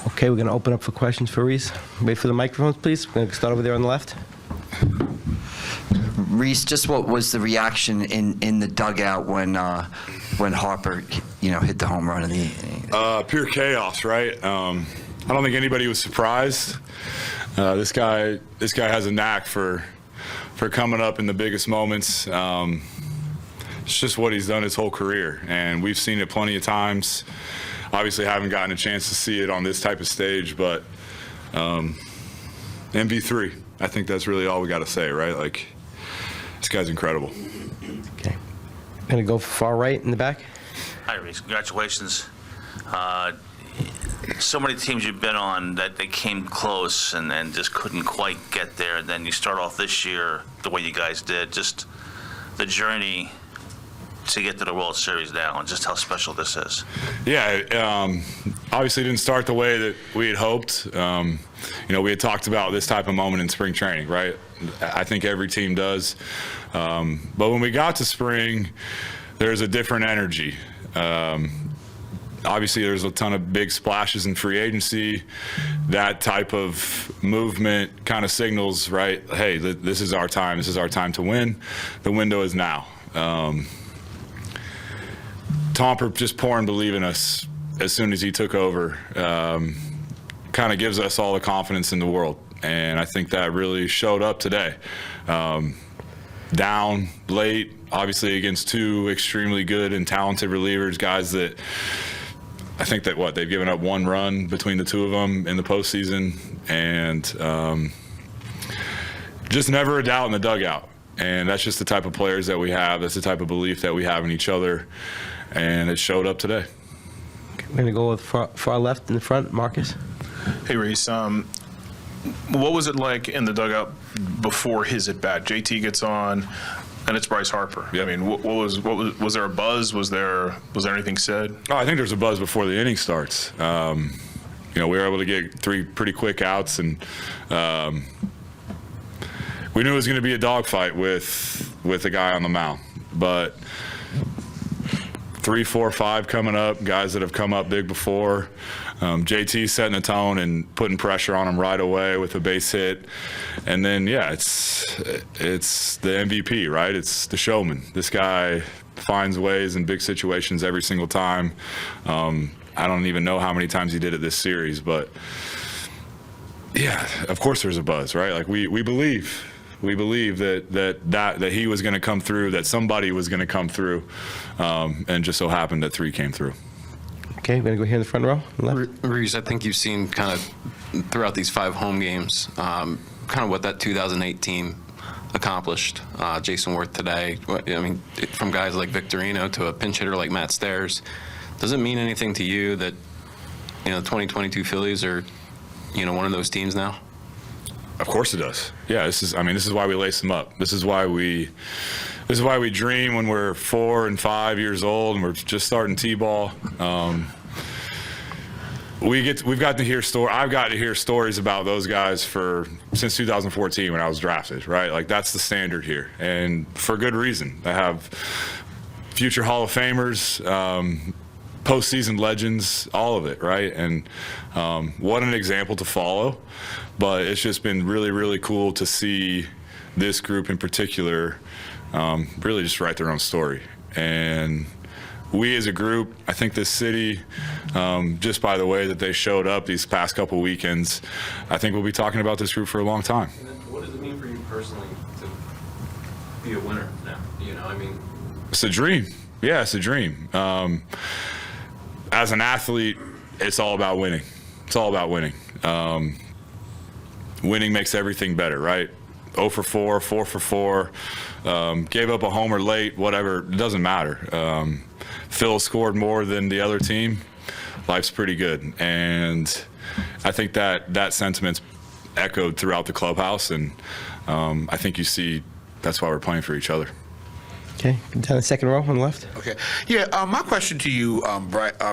Okay, we're going to open up for questions for Rhys. Wait for the microphones, please. We're going to start over there on the left. Rhys, just what was the reaction in the dugout when Harper, hit the home run in the pure chaos, right? I don't think anybody was surprised. This guy has a knack for coming up in the biggest moments. It's just what he's done his whole career, and we've seen it plenty of times. Obviously, haven't gotten a chance to see it on this type of stage, but MV3. I think that's really all we got to say, right? Like, this guy's incredible. Okay. Going to go far right in the back. Hi, Rhys. Congratulations. So many teams you've been on that they came close and just couldn't quite get there. And then you start off this year the way you guys did. Just the journey to get to the World Series now and just how special this is. Yeah, obviously didn't start the way that we had hoped. We had talked about this type of moment in spring training, right? I think every team does. But when we got to spring, there's a different energy. Obviously, there's a ton of big splashes in free agency. That type of movement kind of signals, right, hey, this is our time. This is our time to win. The window is now. Tomper just pouring believe in us as soon as he took over. Kind of gives us all the confidence in the world. And I think that really showed up today. Down late, obviously against two extremely good and talented relievers, guys that I think that they've given up one run between the two of them in the postseason, and just never a doubt in the dugout. And that's just the type of players that we have. That's the type of belief that we have in each other, and it showed up today. We're going to go with far left in the front, Marcus. Hey, Rhys. What was it like in the dugout before his at bat? JT gets on, and it's Bryce Harper. Yep. I mean, was there a buzz? Was there anything said? Oh, I think there's a buzz before the inning starts. We were able to get 3 pretty quick outs, and we knew it was going to be a dogfight with the guy on the mound. But 3, 4, 5 coming up, guys that have come up big before. JT setting the tone and putting pressure on him right away with a base hit. And then, yeah, it's the MVP, right? It's the showman. This guy finds ways in big situations every single time. I don't even know how many times he did it this series, but yeah, of course there's a buzz, right? Like we believe that he was going to come through, that somebody was going to come through, and just so happened that 3 came through. Okay, we're going to go here in the front row. Left. Rhys, I think you've seen kind of throughout these 5 home games, kind of what that 2008 team accomplished. Jason Worth today, I mean, from guys like Victorino to a pinch hitter like Matt Stairs. Does it mean anything to you that, 2022 Phillies are, one of those teams now? Of course it does. Yeah, this is why we lace them up. This is why we dream when we're 4 and 5 years old and we're just starting T-ball. I've got to hear stories about those guys since 2014 when I was drafted, right? Like, that's the standard here, and for good reason. I have future Hall of Famers, postseason legends, all of it, right? And what an example to follow. But it's just been really, really cool to see this group in particular really just write their own story. And we as a group, I think this city, just by the way that they showed up these past couple weekends, I think we'll be talking about this group for a long time. And then what does it mean for you personally to be a winner now? It's a dream. Yeah, it's a dream. As an athlete, it's all about winning. It's all about winning. Winning makes everything better, right? 0 for 4, 4 for 4, gave up a homer late, whatever, it doesn't matter. Phil scored more than the other team. Life's pretty good. And I think that sentiment's echoed throughout the clubhouse, and I think you see that's why we're playing for each other. Okay, down the second row on the left. Okay. Yeah, my question to you,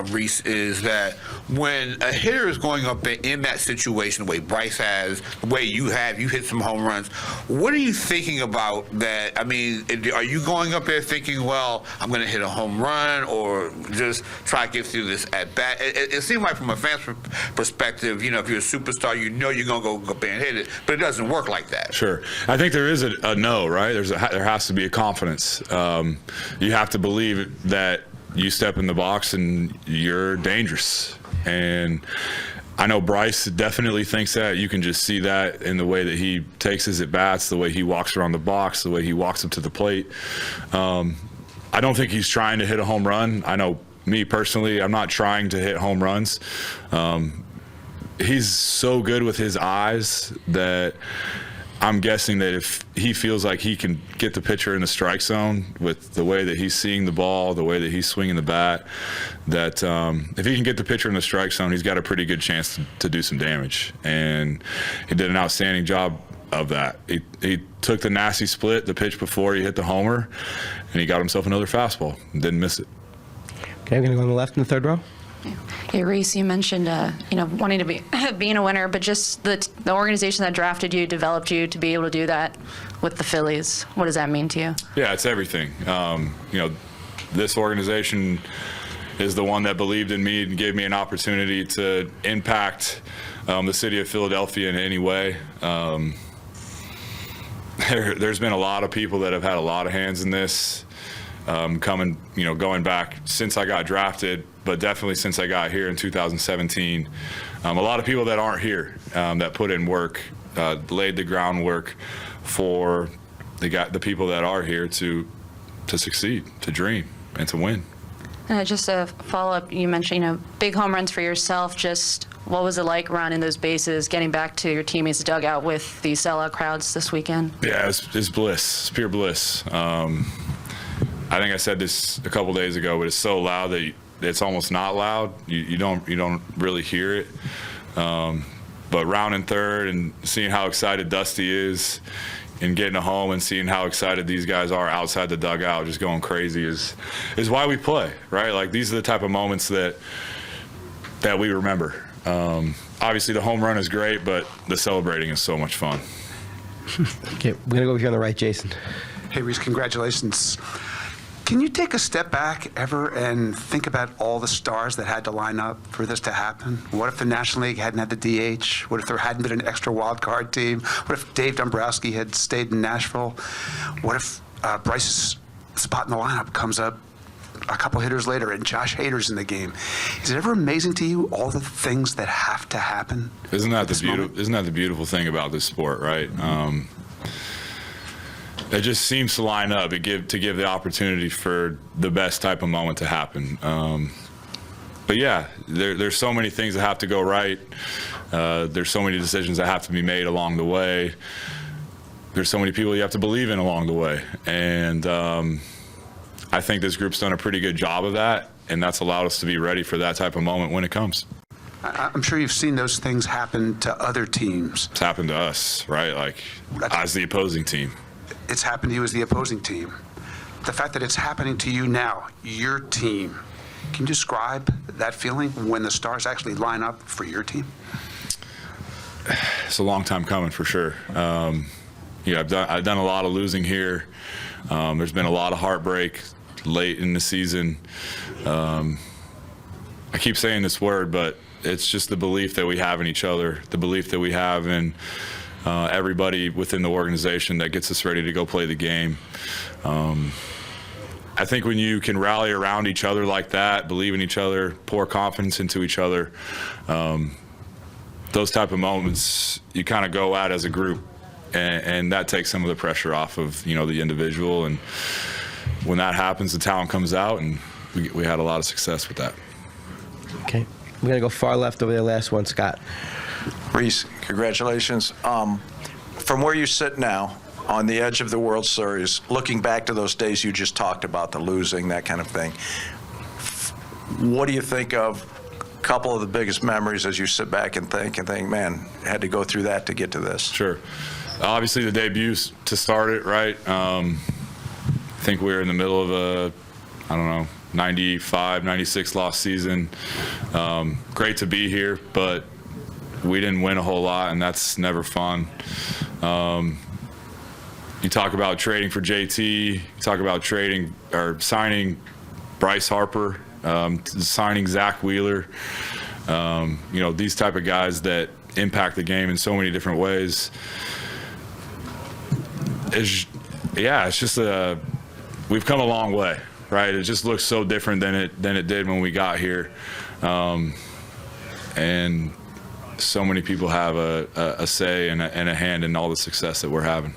Rhys, is that when a hitter is going up in that situation, the way Bryce has, the way you hit some home runs, what are you thinking about that? I mean, are you going up there thinking, well, I'm going to hit a home run, or just try to get through this at bat? It seems like from a fan's perspective, if you're a superstar, you're going to go up there and hit it, but it doesn't work like that. Sure. I think there is a no, right? There has to be a confidence. You have to believe that you step in the box and you're dangerous. And I know Bryce definitely thinks that. You can just see that in the way that he takes his at-bats, the way he walks around the box, the way he walks up to the plate. I don't think he's trying to hit a home run. I know me personally, I'm not trying to hit home runs. He's so good with his eyes that I'm guessing that if he feels like he can get the pitcher in the strike zone with the way that he's seeing the ball, the way that he's swinging the bat, that if he can get the pitcher in the strike zone, he's got a pretty good chance to do some damage. And he did an outstanding job of that. He took the nasty split, the pitch before he hit the homer, and he got himself another fastball and didn't miss it. Okay, I'm going to go on the left in the third row. Hey, Rhys, you mentioned, wanting to be being a winner, but just the organization that drafted you, developed you to be able to do that with the Phillies. What does that mean to you? Yeah, it's everything. This organization is the one that believed in me and gave me an opportunity to impact the city of Philadelphia in any way. There's been a lot of people that have had a lot of hands in this. Going back since I got drafted, but definitely since I got here in 2017. A lot of people that aren't here that put in work, laid the groundwork for the people that are here to succeed, to dream, and to win. Just a follow-up, you mentioned, big home runs for yourself. Just what was it like rounding those bases, getting back to your teammates' dugout with the sellout crowds this weekend? Yeah, it's bliss. It's pure bliss. I think I said this a couple days ago, but it's so loud that it's almost not loud. You don't really hear it. But rounding third and seeing how excited Dusty is and getting to home and seeing how excited these guys are outside the dugout, just going crazy is why we play, right? Like, these are the type of moments that we remember. Obviously, the home run is great, but the celebrating is so much fun. Okay, we're going to go over here on the right, Jason. Hey, Rhys, congratulations. Can you take a step back ever and think about all the stars that had to line up for this to happen? What if the National League hadn't had the DH? What if there hadn't been an extra wild card team? What if Dave Dombrowski had stayed in Nashville? What if Bryce's spot in the lineup comes up a couple hitters later and Josh Hader's in the game? Is it ever amazing to you, all the things that have to happen? Isn't that the beautiful thing about this sport, right? It just seems to line up to give the opportunity for the best type of moment to happen. But yeah, there's so many things that have to go right. There's so many decisions that have to be made along the way. There's so many people you have to believe in along the way. And I think this group's done a pretty good job of that, and that's allowed us to be ready for that type of moment when it comes. I'm sure you've seen those things happen to other teams. It's happened to us, right? Like, as the opposing team. It's happened to you as the opposing team. The fact that it's happening to you now, your team, can you describe that feeling when the stars actually line up for your team? It's a long time coming, for sure. I've done a lot of losing here. There's been a lot of heartbreak late in the season. I keep saying this word, but it's just the belief that we have in each other, the belief that we have in everybody within the organization that gets us ready to go play the game. I think when you can rally around each other like that, believe in each other, pour confidence into each other, those type of moments you kind of go at as a group, and that takes some of the pressure off of the individual. And when that happens, the talent comes out, and we had a lot of success with that. Okay, we're going to go far left over there, last one, Scott. Rhys, congratulations. From where you sit now, on the edge of the World Series, looking back to those days you just talked about, the losing, that kind of thing, what do you think of a couple of the biggest memories as you sit back and think, man, had to go through that to get to this? Sure. Obviously, the debuts to start it, right? think we were in the middle of a, I don't know, 95, 96 loss season. Great to be here, but we didn't win a whole lot, and that's never fun. You talk about trading for JT, you talk about trading or signing Bryce Harper, signing Zach Wheeler, these type of guys that impact the game in so many different ways. It's just we've come a long way, right? It just looks so different than it did when we got here, and so many people have a say and a hand in all the success that we're having.